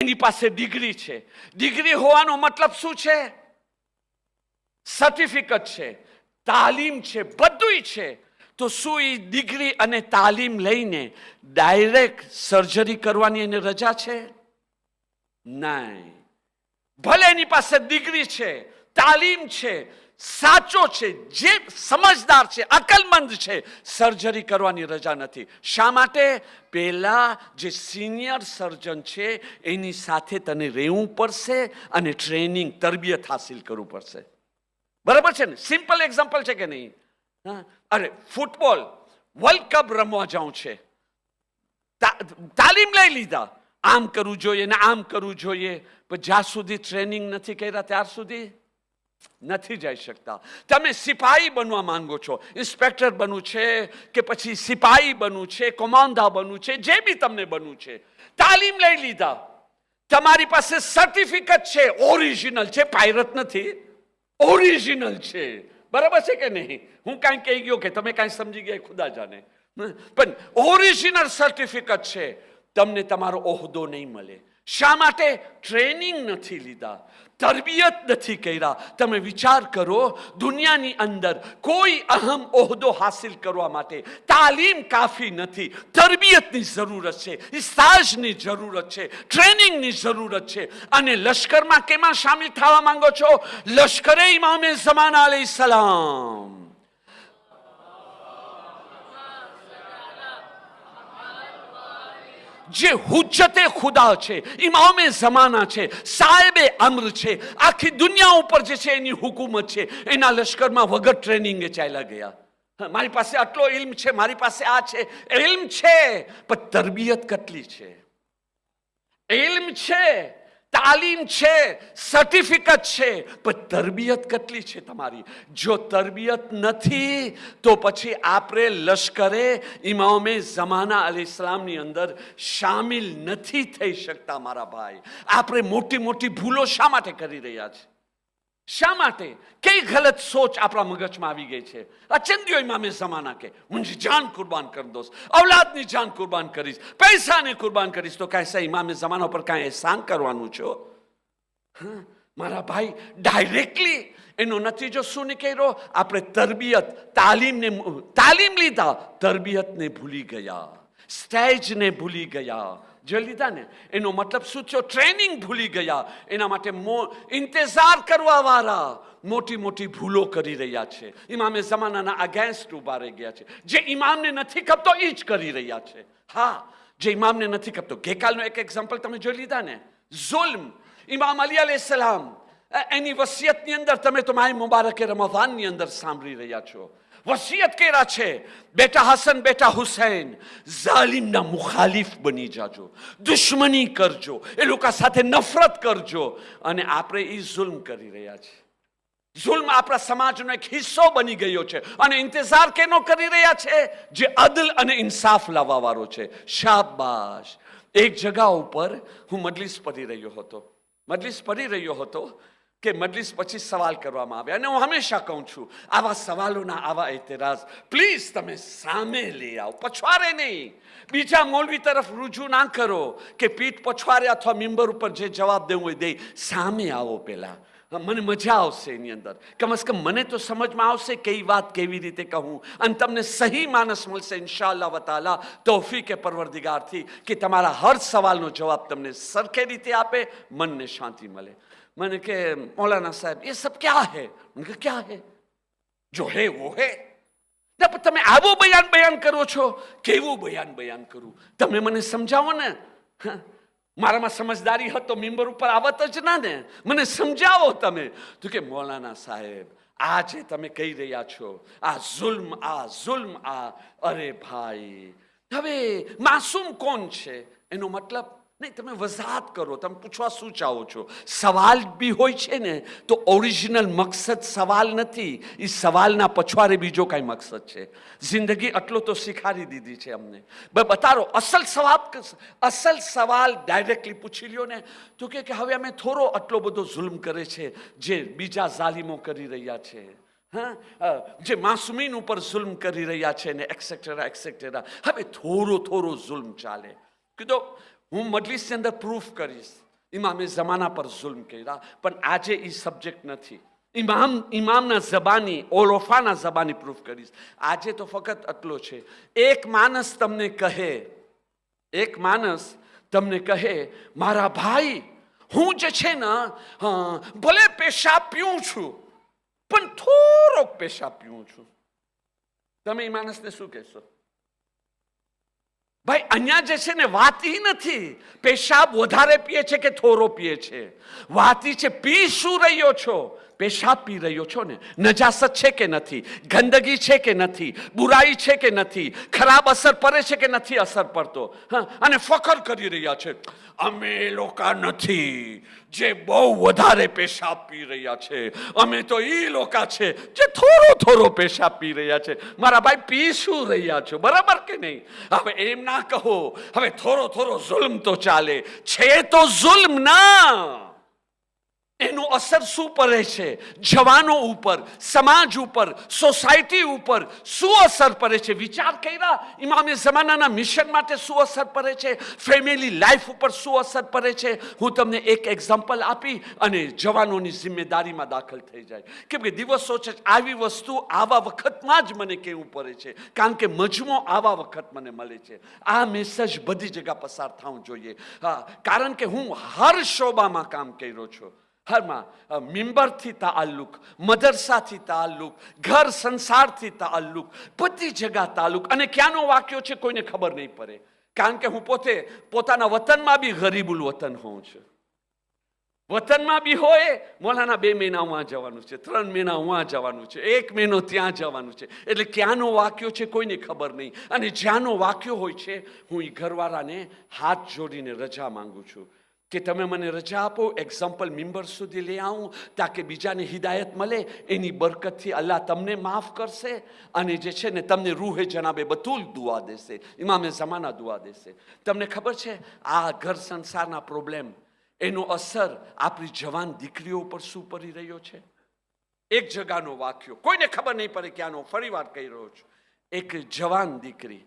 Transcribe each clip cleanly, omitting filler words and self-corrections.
એની પાસે ડિગ્રી છે. ડિગ્રી હોવાનો મતલબ શું છે? સર્ટિફિકેટ છે, તાલીમ છે, બધુંય છે. તો શું એ ડિગ્રી અને તાલીમ લઈને ડાયરેક્ટ સર્જરી કરવાની એને રજા છે? નહીં. ભલે એની પાસે ડિગ્રી છે, તાલીમ છે, સાચો છે, જે સમજદાર છે, અકલમંદ છે, સર્જરી કરવાની રજા નથી. શા માટે? પહેલા જે સિનિયર સર્જન છે એની સાથે તને રહેવું પડશે અને ટ્રેનિંગ, તરબિયત હાસિલ કરવું પડશે. બરાબર છે ને? સિમ્પલ એક્ઝામ્પલ છે કે નહીં? અરે ફૂટબોલ વર્લ્ડ કપ રમવા જાઉં છે, તાલીમ લઈ લીધા, આમ કરવું જોઈએ ને આમ કરવું જોઈએ, પણ જ્યાં સુધી ટ્રેનિંગ નથી કર્યા ત્યાર સુધી નથી જઈ શકતા. તમે સિપાહી બનવા માંગો છો, ઇન્સ્પેક્ટર બનવું છે કે પછી સિપાહી બનવું છે, કોમાન્ડર બનવું છે, જે બી તમને બનવું છે, તાલીમ લઈ લીધા, તમારી પાસે સર્ટિફિકેટ છે, ઓરિજિનલ છે, પાયરટ નથી, ઓરિજિનલ છે. બરાબર છે કે નહીં? હું કાંઈ કહી ગયો કે તમે કાંઈ સમજી ગયા ખુદા જાણે, પણ ઓરિજિનલ સર્ટિફિકેટ છે, તમને તમારો ઓહદો નહીં મળે. શા માટે? ટ્રેનિંગ નથી લીધા, તરબિયત નથી કર્યા. તમે વિચાર કરો, દુનિયાની અંદર કોઈ અહમ ઓહદો હાસિલ કરવા માટે તાલીમ કાફી નથી, તરબિયતની જરૂરત છે, ઇસ્તાજની જરૂરત છે, ટ્રેનિંગની જરૂરત છે. અને લશ્કરમાં કેમાં સામેલ થવા માંગો છો? લશ્કરે ઇમામે ઝમાના અલૈહિસ્સલામ, જે હુજ્જતે ખુદા છે, ઇમામે ઝમાના છે, સાહેબે અમ્ર છે, આખી દુનિયા ઉપર જે છે એની હુકુમત છે, એના લશ્કરમાં વગર ટ્રેનિંગે ચાલ્યા ગયા. મારી પાસે આટલો ઇલ્મ છે, મારી પાસે આ છે, ઇલ્મ છે, પણ તરબિયત કેટલી છે? ઇલ્મ છે, તાલીમ છે, સર્ટિફિકેટ છે, પણ તરબિયત કેટલી છે તમારી? જો તરબિયત નથી તો પછી આપણે લશ્કરે ઇમામે ઝમાના અલૈહિસ્સલામની અંદર શામિલ નથી થઈ શકતા. મારા ભાઈ, આપણે મોટી મોટી ભૂલો શા માટે કરી રહ્યા છે? શા માટે? કઈ ગલત સોચ આપણા મગજમાં આવી ગઈ છે? અચંદ્યો ઇમામે ઝમાના કે મુંજી જાન કુરબાન કરી દોસ, ઔલાદની જાન કુરબાન કરીશ, પૈસાને કુરબાન કરીશ, તો કાંઈ ઇમામે ઝમાના પર કાંઈ એહસાન કરવાનું છો? મારા ભાઈ, ડાયરેક્ટલી એનો નતીજો શું નીકળ્યો? આપણે તરબિયત, તાલીમ લીધા, તરબિયતને ભૂલી ગયા, સ્ટેજને ભૂલી ગયા. જોઈ લીધા ને? એનો મતલબ શું થયો? ટ્રેનિંગ ભૂલી ગયા. એના માટે ઇંતજાર કરવા વાળા મોટી મોટી ભૂલો કરી રહ્યા છે. ઇમામે ઝમાનાના અગેન્સ્ટ ઉભા રહી ગયા છે. જે ઇમામને નથી ખપતો એ જ કરી રહ્યા છે. હા, જે ઇમામને નથી ખપતો. ગઈકાલનો એક એક્ઝામ્પલ તમે જોઈ લીધા ને, ઝુલ્મ. ઇમામ અલી અલૈહિસ્સલામ એની વસિયતની અંદર તમે તો માહી મુબારકે રમઝાનની અંદર સાંભળી રહ્યા છો. વસિયત કર્યા છે, બેટા હસન, બેટા હુસૈન, ઝાલિમના મુખાલિફ બની જાજો, દુશ્મની કરજો, એ લોકો સાથે નફરત કરજો. અને આપણે એ ઝુલ્મ કરી રહ્યા છે. ઝુલ્મ આપણા સમાજનો એક હિસ્સો બની ગયો છે. અને ઇંતજાર કેનો કરી રહ્યા છે? જે અદલ અને ઇન્સાફ લાવવા વાળો છે. શાબાશ. એક જગા ઉપર હું મજલિસ પઢી રહ્યો હતો કે મજલિસ પછી સવાલ કરવામાં આવે, અને હું હંમેશા કહું છું, આવા સવાલોના આવા એતરાઝ પ્લીઝ તમે સામે લઈ આવો, પછવારે નહીં. બીજા મૌલવી તરફ રૂજુ ના કરો કે પીઠ પછવારે અથવા મિંબર ઉપર જે જવાબ દેવું હોય દે. સામે આવો પહેલા, મને મજા આવશે એની અંદર. કમસે કમ મને તો સમજમાં આવશે કઈ વાત કેવી રીતે કહું, અને તમને સહી માનસ મળશે ઇન્શાઅલ્લાહ વતાલા તૌફીકે પરવરદિગારથી કે તમારા હર સવાલનો જવાબ તમને સરખી રીતે આપે, મનને શાંતિ મળે. मैंने कहा मौलाना साहब ये सब क्या है? मैंने कहा क्या है? जो है वो है. તમે આવો બયાન કરો છો, કેવું બયાન કરું? તમે મને સમજાવો ને. મારામાં સમજદારી હતો મિંબર ઉપર આવત જ ના ને. મને સમજાવો તમે. તો કે મૌલાના સાહેબ, આ જે તમે કહી રહ્યા છો, આ ઝુલ્મ, અરે ભાઈ, હવે માસૂમ કોણ છે? એનો મતલબ નહીં, તમે વજાહત કરો, તમે પૂછવા શું ચાહો છો? સવાલ બી હોય છે ને તો ઓરિજિનલ મકસદ સવાલ નથી, એ સવાલના પછવારે બીજો કાંઈ મકસદ છે. જિંદગી આટલો તો શીખાડી દીધી છે અમને. બતારો અસલ સવાલ ડાયરેક્ટલી પૂછી લ્યો ને તો કે હવે અમે થોડો આટલો બધો જુલ્મ કરે છે જે બીજા ઝાલિમો કરી રહ્યા છે, જે માસૂમીન ઉપર જુલ્મ કરી રહ્યા છે ને એક્સેક્ટેરા. હવે થોડો જુલ્મ ચાલે. કીધું હું મજલિસની અંદર પ્રૂફ કરીશ. ઇમામે જમાના પર જુલ્મ કર્યા, પણ આજે એ સબ્જેક્ટ નથી. ઇમામના જબાની, ઓલોફાના જબાની પ્રૂફ કરીશ. આજે તો ફક્ત આટલો છે. એક માણસ તમને કહે મારા ભાઈ, હું જે છે ને ભલે પેશાબ પીઉં છું, પણ થોડોક પેશાબ પીઉં છું. તમે એ માણસને શું કહેશો? ભાઈ અહીંયા જે છે ને વાત ઈ નથી પેશાબ વધારે પીએ છે કે થોડો પીએ છે. વાત ઈ છે પી શું રહ્યો છો? પેશાબ પી રહ્યો છો ને, નજાસત છે કે નથી, ગંદગી છે કે નથી, બુરાઈ છે કે નથી, ખરાબ અસર પડે છે કે નથી અસર પડતો. અને ફખર કરી રહ્યા છે અમે લોકો નથી જે બહુ વધારે પેશાબ પી રહ્યા છે, અમે તો ઈ લોકો છે જે થોડો પેશાબ પી રહ્યા છે. મારા ભાઈ પી શું રહ્યા છો? બરાબર કે નહીં? હવે એમ ના કહો હવે થોડો જુલ્મ તો ચાલે છે, તો જુલ્મ ના એનું અસર શું પડે છે જવાનો ઉપર, સમાજ ઉપર, સોસાયટી ઉપર શું અસર પડે છે? વિચાર કર્યા ઇમામે જમાનાના મિશન માટે શું અસર પડે છે? ફેમિલી લાઈફ ઉપર શું અસર પડે છે? હું તમને એક એક્ઝામ્પલ આપી અને જવાનોની જિમ્મેદારીમાં દાખલ થઈ જાય. કેમ કે દિવસો છે આવી વસ્તુ આવા વખતમાં જ મને કહેવું પડે છે, કારણ કે મજમો આવા વખત મને મળે છે. આ મેસેજ બધી જગ્યા પસાર થવું જોઈએ. કારણ કે હું હર શોબામાં કામ કર્યો છું. હરમાં મિંબરથી તાલ્લુક, મદરસાથી તાલ્લુક, ઘર સંસારથી તાલ્લુક, બધી જગા તાલ્લુક. અને ક્યાંનો વાક્યો છે કોઈને ખબર નહીં પડે, કારણ કે હું પોતાના વતનમાં બી ગરીબુલ વતન હોઉં છું. વતનમાં બી હોય મોલાના 2 મહિના ઉहाँ જવાનું છે, 3 મહિના ઉहाँ જવાનું છે, 1 મહિનો ત્યાં જવાનું છે. એટલે ક્યાંનો વાક્યો છે કોઈને ખબર નહીં. અને જ્યાંનો વાક્યો હોય છે હું એ ઘરવાળાને હાથ જોડીને રજા માંગુ છું કે તમે મને રજા આપો, એક્ઝામ્પલ મિંબર સુધી લઈ આવું તાકે બીજાને હિદાયત મળે. એની બરકતથી અલ્લાહ તમને માફ કરશે અને જે છે ને તમને રૂહે જનાબે બતુલ દુઆ દેશે, ઇમામે જમાના દુઆ દેશે. તમને ખબર છે આ ઘર સંસારના પ્રોબ્લેમ એનો અસર આપણી જવાન દીકરીઓ ઉપર શું પડી રહ્યો છે? એક જગાનો વાક્યો કોઈને ખબર નહીં પડે ક્યાંનો, ફરી વાર કહી રહ્યો છું. એક જવાન દીકરી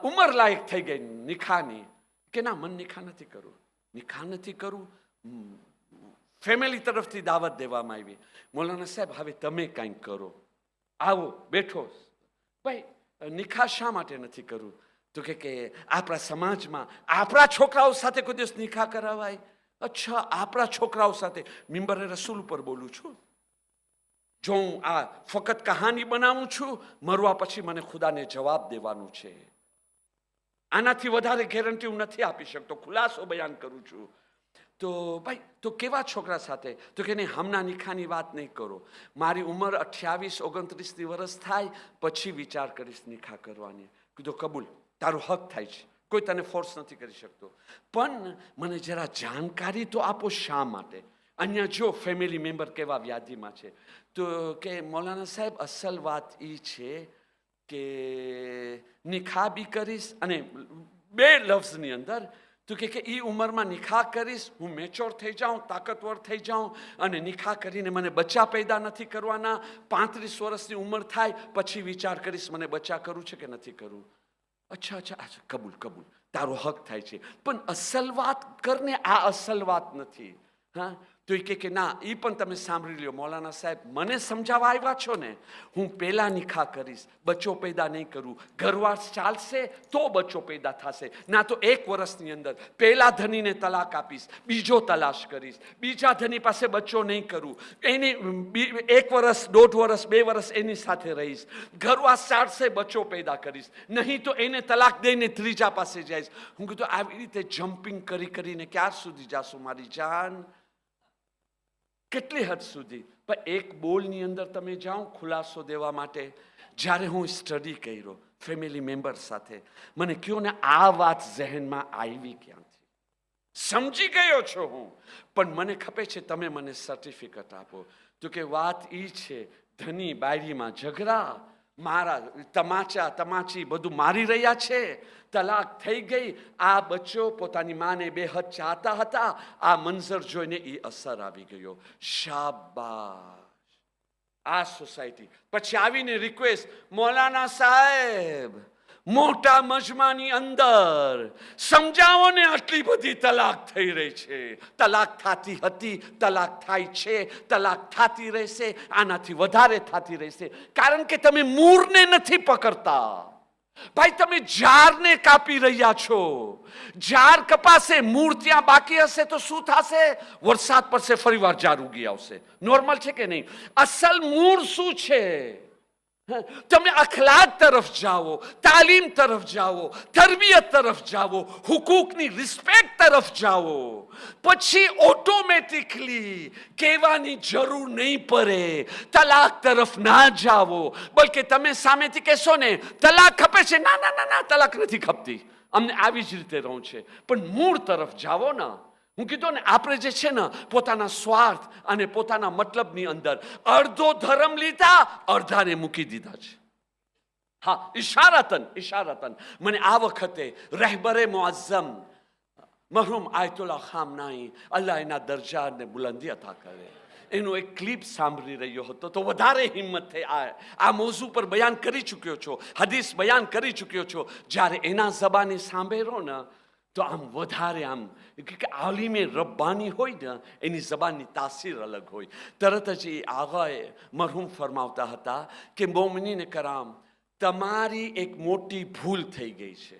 ઉંમર લાયક થઈ ગઈ નિખાની, કે ના મને નિખા નથી કરવું. ફેમિલી તરફથી દાવત દેવામાં આવી, મૌલાના સાહેબ હવે તમે કંઈક કરો, આવો બેઠો. ભાઈ નિખા શા માટે નથી કરવું? તો કે આપણા સમાજમાં આપણા છોકરાઓ સાથે કોઈ દિવસ નિખા કરાવાય? અચ્છા, આપણા છોકરાઓ સાથે મિંબરે રસૂલ ઉપર બોલું છું. જો હું આ ફક્ત કહાની બનાવું છું, મરવા પછી મને ખુદાને જવાબ દેવાનું છે. આનાથી વધારે ગેરંટી હું નથી આપી શકતો, ખુલાસો બયાન કરું છું. તો ભાઈ તો કેવા છોકરા સાથે? તો કે નહીં હમણાં નિખાની વાત નહીં કરો, મારી ઉંમર 28-29 વર્ષ થાય પછી વિચાર કરીશ નિખા કરવાની. કીધું કબૂલ, તારું હક થાય છે, કોઈ તને ફોર્સ નથી કરી શકતો, પણ મને જરા જાણકારી તો આપો શા માટે. અહીંયા જો ફેમિલી મેમ્બર કેવા વ્યાધિમાં છે. તો કે મૌલાના સાહેબ અસલ વાત એ છે કે નિખા બી કરીશ અને 2 લફ્ઝની અંદર તો કે એ ઉંમરમાં નિખા કરીશ, હું મેચ્યોર થઈ જાઉં, તાકતવર થઈ જાઉં અને નિખા કરીને મને બચ્ચા પેદા નથી કરવાના. 35 વર્ષની ઉંમર થાય પછી વિચાર કરીશ મને બચ્ચા કરવું છે કે નથી કરવું. અચ્છા કબૂલ, તારો હક થાય છે, પણ અસલ વાત કરને. આ અસલ વાત નથી. હા, તો એ કે ના એ પણ તમે સાંભળી લો મૌલાના સાહેબ, મને સમજાવવા આવ્યા છો ને, હું પહેલા નિખા કરીશ, બચ્ચો પેદા નહીં કરું. ઘરવાસ ચાલશે તો બચ્ચો પેદા થશે, ના તો 1 વર્ષની અંદર પહેલા ધનીને તલાક આપીશ, બીજો તલાશ કરીશ, બીજા ધની પાસે બચ્ચો નહીં કરું, એની 1 વર્ષ, 1.5 વર્ષ, 2 વર્ષ એની સાથે રહીશ. ઘરવાસ ચાલશે બચ્ચો પેદા કરીશ, નહીં તો એને તલાક દઈને ત્રીજા પાસે જઈશ. હું કીધું આવી રીતે જમ્પિંગ કરીને ક્યાર સુધી જાશું મારી જાન? કેટલી હદ સુધી? પણ એક બોલની અંદર તમે જાઓ ખુલાસો દેવા માટે. જ્યારે હું સ્ટડી કર્યો ફેમિલી મેમ્બર સાથે, મને કહો ને આ વાત ઝહેનમાં આવી ક્યાંથી? સમજી ગયો છો હું, પણ મને ખપે છે તમે મને સર્ટિફિકેટ આપો. તો કે વાત એ છે ધની બાયરીમાં ઝઘડા, મારા તમાચી બધું મારી રહ્યા છે, તલાક થઈ ગઈ, આ બચ્ચો પોતાની માને બેહદ ચાહતા હતા, આ મંઝર જોઈને એ અસર આવી ગયો. શાબાશ, આ સોસાયટી. પછી આવીને રિક્વેસ્ટ, મૌલાના સાહેબ મોટા મજમાની અંદર સમજાવો ને, આટલી બધી તલાક થઈ રહી છે. તલાક થતી હતી, તલાક થાય છે, તલાક થતી રહેશે, આનાથી વધારે થતી રહેશે. કારણ કે તમે મૂળને નથી પકડતા. ભાઈ, તમે ઝાડને કાપી રહ્યા છો. ઝાડ કપાશે, મૂળ ત્યાં બાકી હશે તો શું થશે? વરસાદ પડશે, ફરી વાર ઝાડ ઉગી આવશે. નોર્મલ છે કે નહીં? અસલ મૂળ શું છે? તમે અખલાક તરફ જાઓ, તાલીમ તરફ જાઓ, તરબિયત તરફ જાઓ, હુકુકની રિસ્પેક્ટ તરફ જાઓ, પછી ઓટોમેટિકલી કહેવાની જરૂર નહીં પડે. તલાક તરફ ના જાઓ, બલકે તમે સામેથી કહેશો ને તલાક ખપે છે, ના ના ના ના, તલાક નથી ખપતી, અમને આવી જ રીતે રહું છે. પણ મૂળ તરફ જાઓ ને. હું કીધું ને, આપણે જે છે ને પોતાના સ્વાર્થ અને પોતાના મતલબની અંદર અડધો ધર્મ લીધા, અડધાને મૂકી દીધા છે. હા, ઇશારતન મને આ વખતે રહેબરે મુઅઝ્ઝમ મરહૂમ આયતુલ્લાહ ખામનાઈ, અલ્લાહ એના દરજાને બુલંદી અતા કરે, એનો એક ક્લિપ સાંભળી રહ્યો હતો તો વધારે હિંમત થઈ. આ મોઝુ પર બયાન કરી ચૂક્યો છો, હદીસ બયાન કરી ચૂક્યો છો. જ્યારે એના જબાને સાંભળો ને તો આમ વધારે આમ કે આલિમે રબ્બાની હોય ને, એની જબાનની તાસીર અલગ હોય. તરત જ એ આગાએ મરહૂમ ફરમાવતા હતા કે મોમિનીને કરામ, તમારી એક મોટી ભૂલ થઈ ગઈ છે.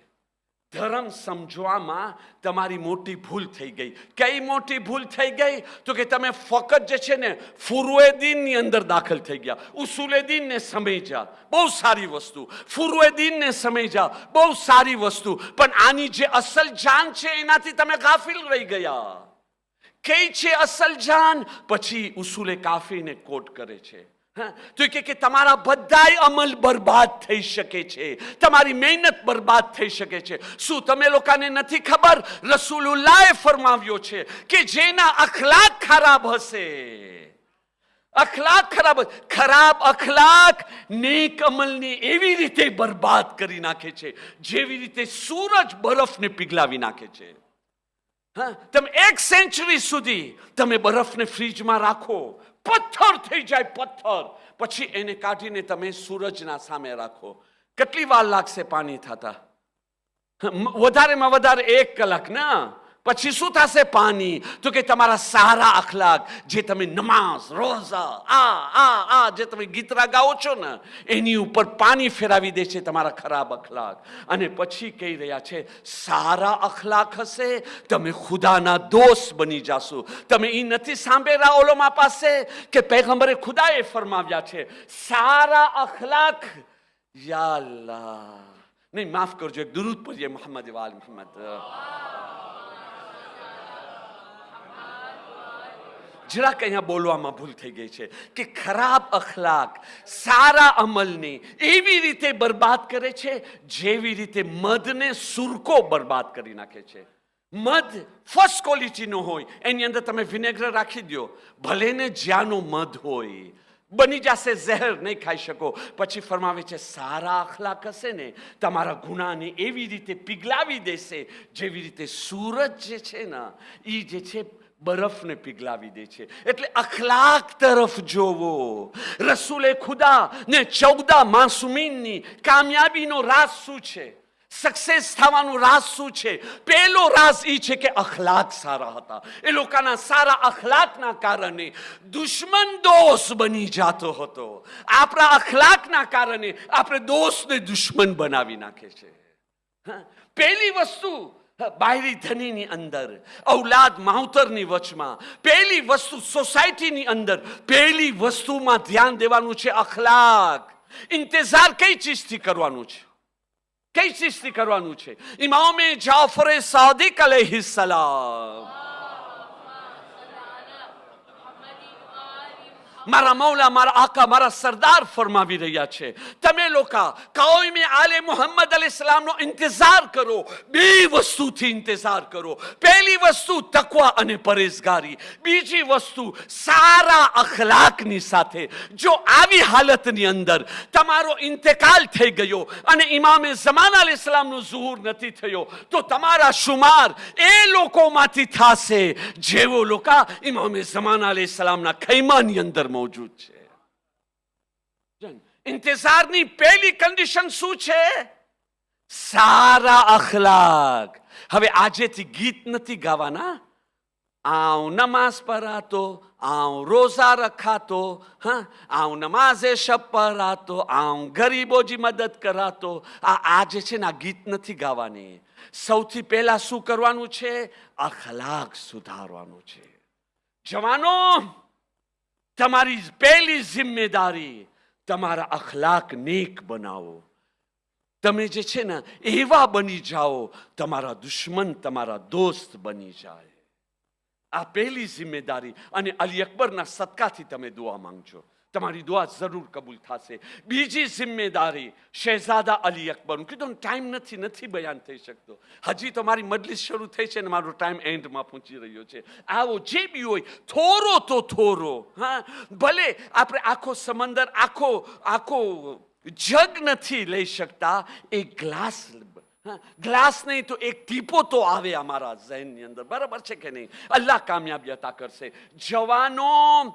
ધર્મ સમજવામાં તમારી મોટી ભૂલ થઈ ગઈ. કઈ મોટી ભૂલ થઈ ગઈ? તો કે તમે ફકત જે છે ને ફુરુએદીનની અંદર દાખલ થઈ ગયા. ઉસુલેદીનને સમજ્યા, બહુ સારી વસ્તુ. ફુરુએદીનને સમજ્યા, બહુ સારી વસ્તુ. પણ આની જે અસલ જાન છે એનાથી તમે ગાફિલ રહી ગયા. કઈ છે અસલ જાન? પછી ઉસુલે કાફીને કોટ કરે છે. તો કે તમારા બધાય અમલ બરબાદ થઈ શકે છે, તમારી મહેનત બરબાદ થઈ શકે છે. શું તમે લોકોને નથી ખબર? રસૂલુલ્લાહે ફરમાવ્યો છે કે જેના અખલાક ખરાબ હશે, ખરાબ અખલાક નેક અમલને એવી રીતે બરબાદ કરી નાખે છે જેવી રીતે સૂરજ બરફને પીગલાવી નાખે છે. તમે 1 સેન્ચુરી સુધી તમે બરફને ફ્રીજમાં રાખો, પથ્થર થઈ જાય, પથ્થર. પછી એને કાઢીને તમે સૂરજના સામે રાખો, કેટલી વાર લાગશે પાણી થતા? વધારેમાં વધારે 1 કલાક ના. પછી શું થશે પાણી? તો કે તમારા સારા અખલાક, જે તમે નમાઝ, રોઝા, જે તમે ગીતરા ગાઓ છો ને, એની ઉપર પાણી ફેરવી દે છે તમારા ખરાબ અખલાક. અને પછી કહી રહ્યા છે સારા અખલાક હશે, તમે ખુદાના દોસ્ત બની જાશો. તમે એ નથી સાંભળ્યા ઓલોમા પાસે કે પૈગંબરે ખુદાએ ફરમાવ્યા છે સારા અખલાક? યા અલ્લાહ, નહીં માફ કરજો, એક દુરૂદ પઢીએ મોહમ્મદ વાલ મોહમ્મદ. જરાક અહીંયા બોલવામાં ભૂલ થઈ ગઈ છે કે ખરાબ અખલાક સારા અમલને એવી રીતે બરબાદ કરે છે જેવી રીતે મધને સુરકો બરબાદ કરી નાખે છે. મધ ફર્સ્ટ ક્વોલિટીનો હોય, એની અંદર તમે વિનેગર રાખી દો, ભલે ને જ્યાંનો મધ હોય, બની જશે ઝેર, નહીં ખાઈ શકો. પછી ફરમાવે છે સારા અખલાક હશે ને, તમારા ગુનાને એવી રીતે પીગલાવી દેશે જેવી રીતે સૂરજ જે છે ને એ જે છે બરફને પીગલાવી દે છે. એટલે અખલાક તરફ જોવો. રસૂલે ખુદા ને 14 માસુમીનની કામયાબીનો રાજ શું છે? સક્સેસ થવાનું રાજ શું છે? પહેલો રાજ એ છે કે અખલાક સારા હતા. એ લોકોના સારા અખલાકના કારણે દુશ્મન દોસ્ત બની જાતો હતો. આપણા અખલાકના કારણે આપણે દોસ્તને દુશ્મન બનાવી નાખે છે. પહેલી વસ્તુ બાયરી ધનીની અંદર, ઔલાદ માવતરની વચમાં, પહેલી વસ્તુ સોસાયટીની અંદર, પહેલી વસ્તુમાં ધ્યાન દેવાનું છે અખલાક. ઇંતજાર કઈ ચીજથી કરવાનું છે? કઈ ચીજથી કરવાનું છે? ઇમામે જાફર સાદિક અલૈહિસ્સલામ, મારા મૌલા, મારા આકા, મારા સરદાર ફરમાવી રહ્યા છે તમે લોકો કૌમે આલે મુહમ્મદ અલૈહિસ્સલામનો ઇંતજાર કરો. 2 વસ્તુથી ઇંતજાર કરો. પહેલી વસ્તુ તકવા અને પરેઝગારી, બીજી વસ્તુ સારા અખલાકની સાથે. જો આવી હાલતની અંદર તમારો ઇન્તકાલ થઈ ગયો અને ઇમામે ઝમાન અલૈહિસ્સલામનો ઝુહુર નથી થયો તો તમારા શુમાર એ લોકોમાંથી થશે જેવો લોકો ઇમામે ઝમાન અલૈહિસ્સલામના ખૈમાની અંદર મૌજૂદ છે. ઇંતજારની પહેલી કન્ડિશન શું છે? સારા અખલાક. હવે આજેથી ગીત નથી ગાવાના. આઉં નમાઝ પઢાતો, આઉં રોઝા રખાતો, હા, આઉં નમાઝે શબ પઢાતો, આઉં ગરીબોજી મદદ કરાતો. આ જે છે ને આ ગીત નથી ગાવાની. સૌથી પહેલા શું કરવાનું છે? અખલાક સુધારવાનું છે. જવાનો, તમારી પહેલી જિમ્મેદારી તમારા અખલાક નેક બનાવો. તમે જે છે ને એવા બની જાઓ તમારા દુશ્મન તમારા દોસ્ત બની જાય. આ પહેલી જિમ્મેદારી. અને અલી અકબરના સદકાથી તમે દુઆ માંગજો, તમારી દુઆ જરૂર કબૂલ થશે. બીજી જિમ્મેદારી શહેજાદા અલી અકબરનું. કીધું ટાઈમ નથી બયાન થઈ શકતો. હજી તો મારી મજલિસ શરૂ થઈ છે ને મારો ટાઈમ એન્ડમાં પહોંચી રહ્યો છે. આવો જે બી હોય થોડો તો થોડો, હા, ભલે આપણે આખો સમંદર આખો જગ નથી લઈ શકતા, એક ગ્લાસ નહીં તો એક ટીપો તો આવે અમારા ઝહેનની અંદર. બરાબર છે કે નહીં? અલ્લાહ કામયાબી અતા કરશે. જવાનો,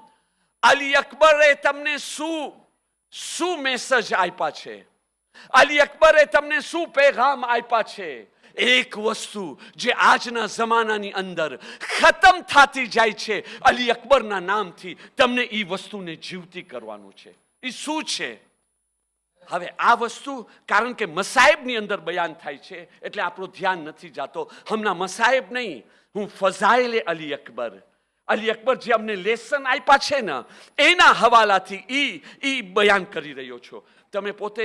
અલી અકબરે તમને શું મેસેજ આપ્યા છે? અલી અકબરે તમને શું પેગામ આપ્યા છે? એક વસ્તુ જે આજના જમાનાની અંદર ખતમ થતી જાય છે, અલી અકબરના નામથી તમને એ વસ્તુને જીવતી કરવાનું છે. એ શું છે? હવે આ વસ્તુ કારણ કે મસાહેબની અંદર બયાન થાય છે એટલે આપણું ધ્યાન નથી જાતો. હમણાં મસાહેબ નહીં, હું ફઝાઇલે અલી અકબર જે અમને લેસન આપ્યા છે ને એના હવાલાથી ઈ બયાન કરી રહ્યો છું. તમે પોતે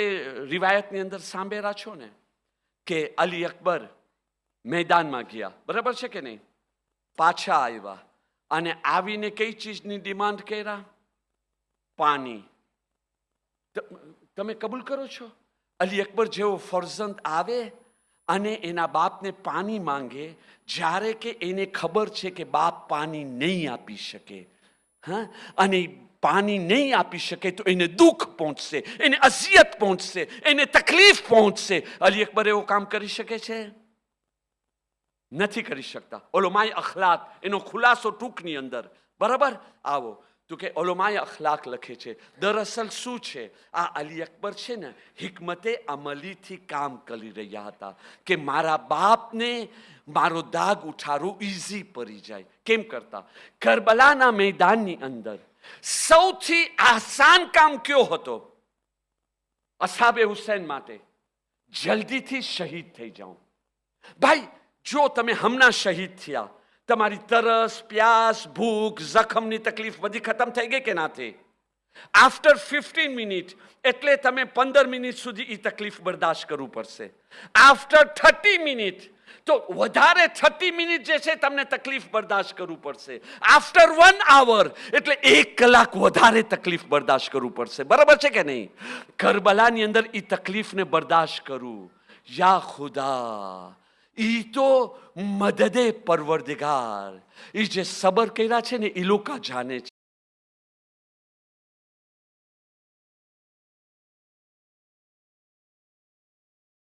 રિવાયતની અંદર સાંભળ્યા છો ને કે અલી અકબર મેદાનમાં ગયા, બરાબર છે કે નહીં? પાછા આવ્યા અને આવીને કઈ ચીજની ડિમાન્ડ કર્યા? પાણી. તમે કબૂલ કરો છો? અલી અકબર જેવો ફરજંદ આવે અને એના બાપને પાણી માંગે, જ્યારે કે એને ખબર છે કે બાપ પાણી નહીં આપી શકે, હા, અને પાણી નહીં આપી શકે તો એને દુઃખ પહોંચશે, એને અસિયત પહોંચશે, એને તકલીફ પહોંચશે. અલી અકબર એવું કામ કરી શકે છે? નથી કરી શકતા. ઓલોમાય અખલાક એનો ખુલાસો ટૂંકની અંદર, બરાબર? આવો તો કે ઓલોમાય અખલાક લખે છે. દરઅસલ શું છે? આ અલી અકબર છે ને હિકમતે અમલીથી કામ કરી રહ્યા હતા કે મારા બાપને મારો દાગ ઉઠારવું ઈઝી પડી જાય. કેમ કરતા? કરબલાના મેદાનની અંદર સૌથી આસાન કામ કયો હતો અસાબે હુસૈન માટે? જલ્દીથી શહીદ થઈ જાઉં. ભાઈ જો તમે હમણાં શહીદ થયા, તમારી તરસ, પ્યાસ, ભૂખ, જખમની તકલીફ બધી ખતમ થઈ ગઈ કે ના થઈ? આફ્ટર 15 મિનિટ એટલે તમે 15 મિનિટ સુધી એ તકલીફ બરદાશ્ત કરવું પડશે. આફ્ટર 30 મિનિટ તો વધારે 30 મિનિટ જે છે તમને તકલીફ બરદાશ્ત કરવું પડશે. આફ્ટર 1 hour એટલે 1 કલાક વધારે તકલીફ બરદાશ્ત કરવું પડશે. બરાબર છે કે નહીં? કરબલાની અંદર એ તકલીફને બરદાશ્ત કરવું, યા ખુદા, ઈ તો મદદે પરવરદિગાર. એ જે સબર કર્યા છે ને એ લોકો જાણે